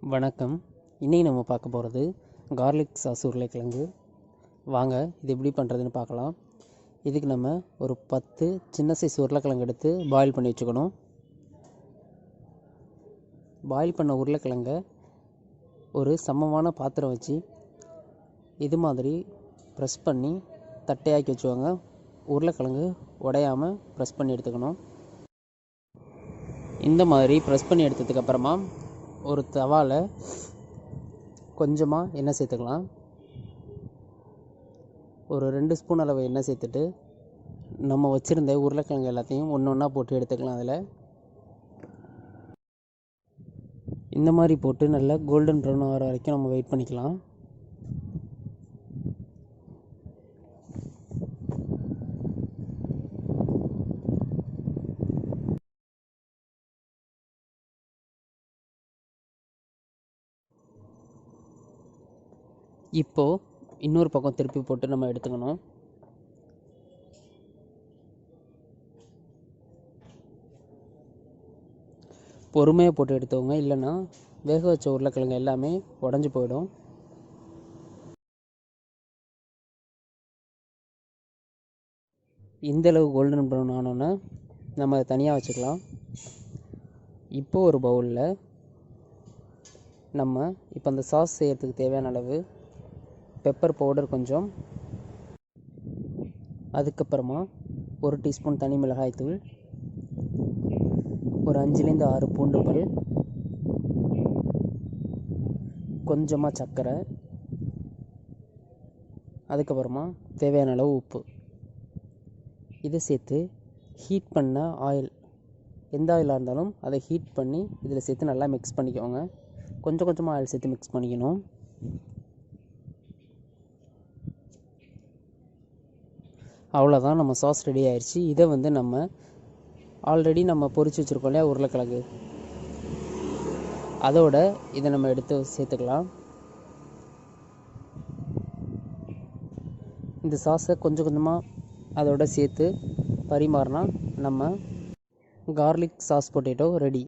வணக்கம். இன்றைக்கி நம்ம பார்க்க போகிறது கார்லிக் சாஸ் உருளைக்கிழங்கு. வாங்க இது எப்படி பண்ணுறதுன்னு பார்க்கலாம். இதுக்கு நம்ம ஒரு 10 சின்ன சைஸ் உருளைக்கிழங்கு எடுத்து பாயில் பண்ணி வச்சுக்கணும். பாயில் பண்ண உருளைக்கிழங்கை ஒரு சமமான பாத்திரம் வச்சு இது மாதிரி ப்ரெஸ் பண்ணி தட்டையாக்கி வச்சுக்கோங்க. உருளைக்கிழங்கு உடையாமல் ப்ரெஸ் பண்ணி எடுத்துக்கணும். இந்த மாதிரி ப்ரெஸ் பண்ணி எடுத்ததுக்கப்புறமா ஒரு தவாவில் கொஞ்சமாக எண்ணெய் சேர்த்துக்கலாம். ஒரு 2 ஸ்பூன் அளவு எண்ணெய் சேர்த்துட்டு நம்ம வச்சுருந்த உருளைக்கிழங்கு எல்லாத்தையும் ஒன்று ஒன்றா போட்டு எடுத்துக்கலாம். அதில் இந்த மாதிரி போட்டு நல்லா கோல்டன் ப்ரௌன் ஆகிற வரைக்கும் நம்ம வெயிட் பண்ணிக்கலாம். இப்போது இன்னொரு பக்கம் திருப்பி போட்டு நம்ம எடுத்துக்கணும். பொறுமையாக போட்டு எடுத்துக்கோங்க, இல்லைன்னா வேக வச்ச உருளைக்கிழங்கு எல்லாமே உடஞ்சி போயிடும். இந்தளவு கோல்டன் ப்ரௌன் ஆனோன்னே நம்ம அதை தனியாக வச்சுக்கலாம். இப்போ ஒரு பவுலில் நம்ம இப்போ அந்த சாஸ் செய்யறதுக்கு தேவையான அளவு பெப்பர் பவுடர் கொஞ்சம், அதுக்கப்புறமா 1 டீஸ்பூன் தனி மிளகாய்த்தூள், ஒரு 5லேருந்து 6 பூண்டு பல், கொஞ்சமாக சர்க்கரை, அதுக்கப்புறமா தேவையான அளவு உப்பு, இதை சேர்த்து ஹீட் பண்ண ஆயில், எந்த ஆயிலாக இருந்தாலும் அதை ஹீட் பண்ணி இதில் சேர்த்து நல்லா மிக்ஸ் பண்ணிக்கோங்க. கொஞ்சம் கொஞ்சமாக ஆயில் சேர்த்து மிக்ஸ் பண்ணிக்கணும். அவ்வளோதான், நம்ம சாஸ் ரெடி ஆயிடுச்சு. இதை நம்ம ஆல்ரெடி நம்ம பொரிச்சு வச்சுருக்கோம் இல்லையா உருளைக்கிழங்கு, அதோட இதை நம்ம எடுத்து சேர்த்துக்கலாம். இந்த சாஸை கொஞ்சம் கொஞ்சமாக அதோட சேர்த்து பரிமாறினா நம்ம கார்லிக் சாஸ் பொட்டேட்டோ ரெடி.